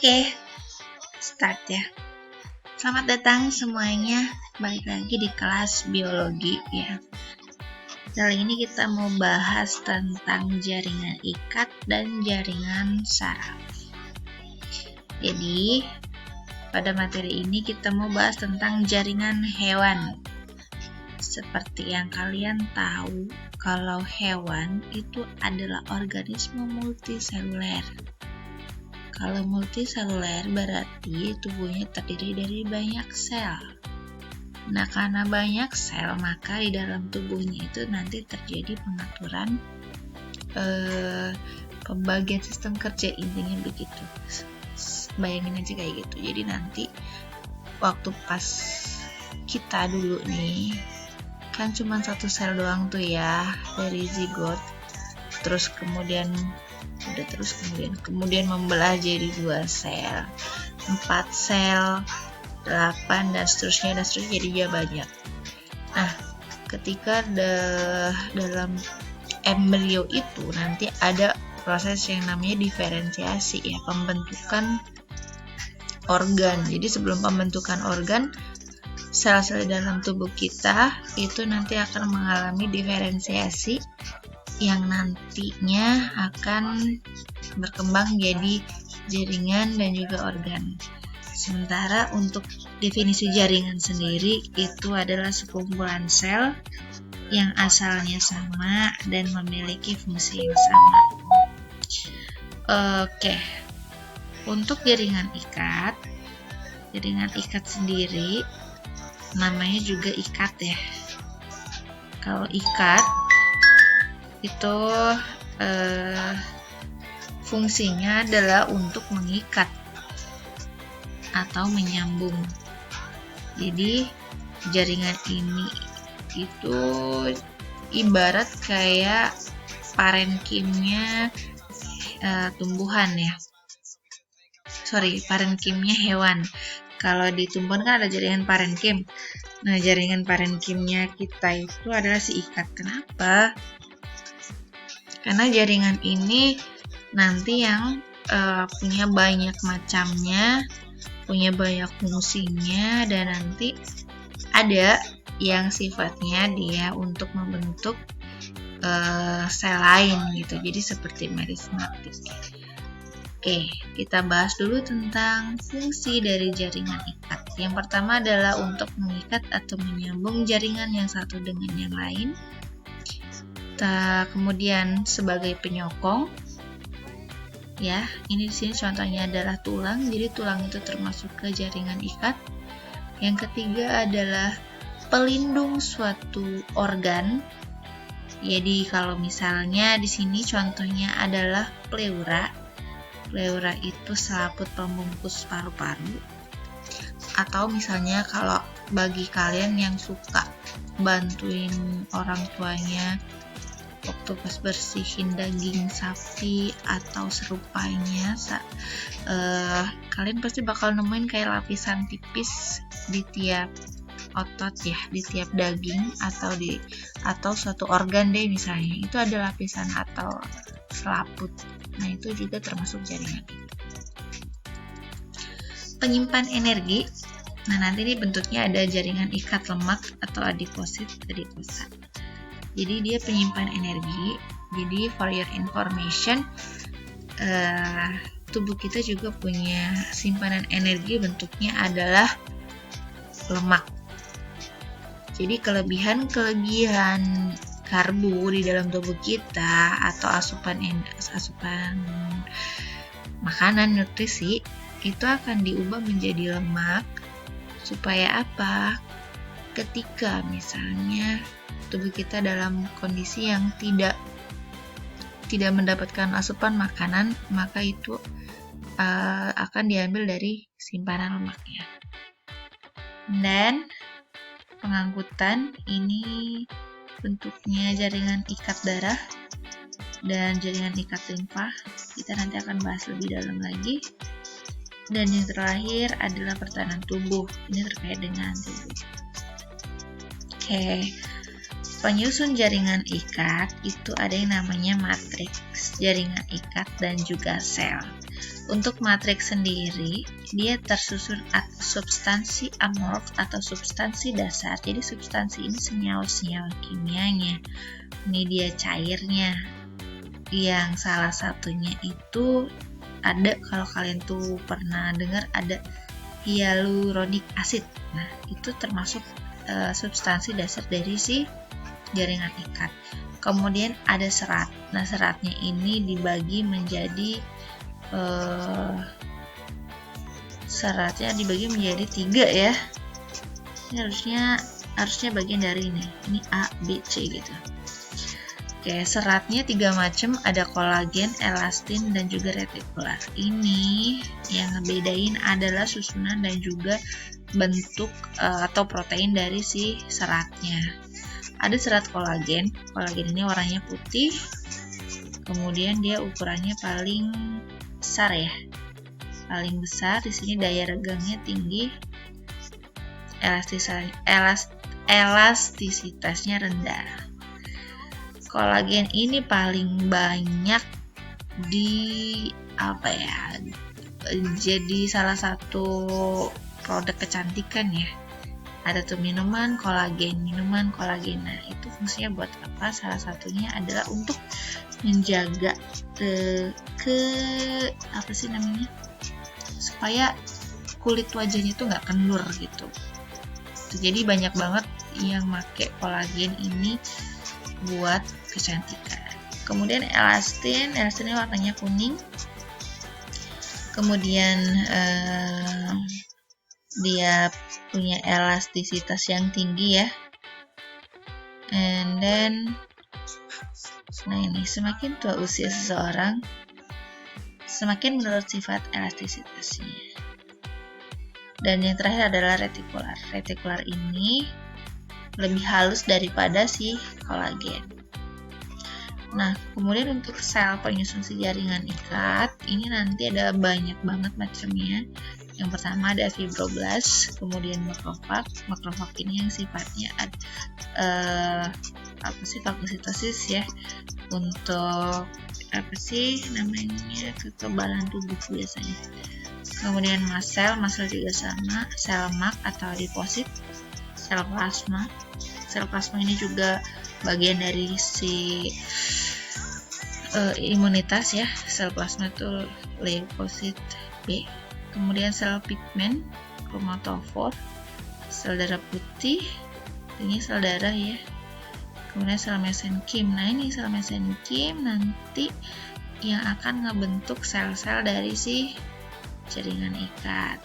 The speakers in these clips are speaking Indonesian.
Oke, start ya. Selamat datang semuanya, balik lagi di kelas biologi ya. Kali ini kita mau bahas tentang jaringan ikat dan jaringan saraf. Jadi, pada materi ini kita mau bahas tentang jaringan hewan. Seperti yang kalian tahu, kalau hewan itu adalah organisme multiseluler. Kalau multiseluler berarti tubuhnya terdiri dari banyak sel. Nah, karena banyak sel, maka di dalam tubuhnya itu nanti terjadi pengaturan pembagian sistem kerja, intinya begitu. Bayangin aja kayak gitu. Jadi nanti waktu pas kita dulu nih, kan cuma satu sel doang tuh ya dari zigot. Terus kemudian membelah jadi 2 sel, 4 sel, 8 dan seterusnya jadi banyak. Nah, ketika dalam embrio itu nanti ada proses yang namanya diferensiasi ya, pembentukan organ. Jadi sebelum pembentukan organ, sel-sel dalam tubuh kita itu nanti akan mengalami diferensiasi yang nantinya akan berkembang jadi jaringan dan juga organ. Sementara untuk definisi jaringan sendiri itu adalah sekumpulan sel yang asalnya sama dan memiliki fungsi yang sama. Oke. Untuk jaringan ikat sendiri namanya juga ikat ya. Kalau ikat itu fungsinya adalah untuk mengikat atau menyambung. Jadi jaringan ini itu ibarat kayak parenkim-nya tumbuhan ya. Parenkim-nya hewan. Kalau di tumbuhan kan ada jaringan parenkim. Nah, jaringan parenkimnya kita itu adalah si ikat. Kenapa? Karena jaringan ini nanti yang punya banyak macamnya, punya banyak fungsinya, dan nanti ada yang sifatnya dia untuk membentuk sel lain gitu. Jadi seperti merismatik. Oke, kita bahas dulu tentang fungsi dari jaringan ikat. Yang pertama adalah untuk mengikat atau menyambung jaringan yang satu dengan yang lain. Kemudian sebagai penyokong, ya, ini di sini contohnya adalah tulang. Jadi tulang itu termasuk ke jaringan ikat. Yang ketiga adalah pelindung suatu organ. Jadi kalau misalnya di sini contohnya adalah pleura. Pleura itu selaput pembungkus paru-paru. Atau misalnya kalau bagi kalian yang suka bantuin orang tuanya waktu pas bersihin daging sapi atau serupanya, kalian pasti bakal nemuin kayak lapisan tipis di tiap otot ya, di tiap daging atau suatu organ deh misalnya, itu ada lapisan atau selaput. Nah, itu juga termasuk jaringan. Penyimpan energi. Nah, nanti ini bentuknya ada jaringan ikat lemak atau adiposa. Jadi dia penyimpan energi. Jadi for your information, tubuh kita juga punya simpanan energi, bentuknya adalah lemak. Jadi kelebihan karbo di dalam tubuh kita atau asupan makanan, nutrisi itu akan diubah menjadi lemak supaya apa? Ketika misalnya tubuh kita dalam kondisi yang tidak mendapatkan asupan makanan, maka itu akan diambil dari simpanan lemaknya. Dan pengangkutan ini bentuknya jaringan ikat darah dan jaringan ikat limpa. Kita nanti akan bahas lebih dalam lagi. Dan yang terakhir adalah pertahanan tubuh. Ini terkait dengan tubuh. Oke. Penyusun jaringan ikat itu ada yang namanya matriks jaringan ikat dan juga sel. Untuk matriks sendiri, dia tersusun atas substansi amorf atau substansi dasar. Jadi substansi ini senyawa-senyawa kimianya. Ini dia cairnya. Yang salah satunya itu ada, kalau kalian tuh pernah dengar, ada hyaluronic acid. Nah, itu termasuk substansi dasar dari si jaringan ikat. Kemudian ada serat. Nah, seratnya ini dibagi menjadi seratnya dibagi menjadi 3 ya. Ini harusnya bagian dari ini. Ini A, B, C gitu. Oke, seratnya 3 macam, ada kolagen, elastin, dan juga retikular. Ini yang ngebedain adalah susunan dan juga bentuk atau protein dari si seratnya. Ada serat kolagen. Kolagen ini warnanya putih. Kemudian dia ukurannya paling besar ya. Paling besar di sini, daya regangnya tinggi. Elastisitasnya rendah. Kolagen ini paling banyak jadi salah satu produk kecantikan ya. Ada tuh minuman kolagen. Nah, itu fungsinya buat apa? Salah satunya adalah untuk menjaga supaya kulit wajahnya tuh nggak kendur gitu. Jadi banyak banget yang pakai kolagen ini buat kecantikan. Kemudian elastinnya warnanya kuning. Kemudian dia punya elastisitas yang tinggi ya. And then, nah ini, semakin tua usia seseorang, semakin menurut sifat elastisitasnya. Dan yang terakhir adalah retikular. Retikular ini lebih halus daripada si kolagen. Nah, kemudian untuk sel penyusun si jaringan ikat, ini nanti ada banyak banget macamnya. Yang pertama ada fibroblast, kemudian makrofag. Makrofag ini yang sifatnya fagositosis ya, untuk kekebalan tubuh biasanya. Kemudian mast cell juga sama, sel mak atau adiposit, sel plasma. Sel plasma ini juga bagian dari si imunitas ya. Sel plasma itu leukosit B. Kemudian sel pigmen, kromatofor, sel darah putih, ini sel darah ya. Kemudian sel mesenkim. Nah, ini sel mesenkim nanti yang akan ngebentuk sel-sel dari si jaringan ikat.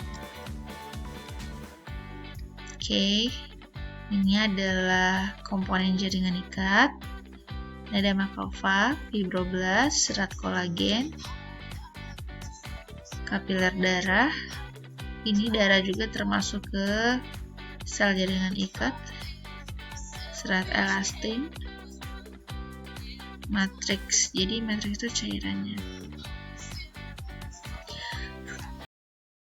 Oke, ini adalah komponen jaringan ikat. Ada makrofag, fibroblast, serat kolagen, kapiler darah. Ini darah juga termasuk ke sel jaringan ikat. Serat elastin, matriks. Jadi matriks itu cairannya.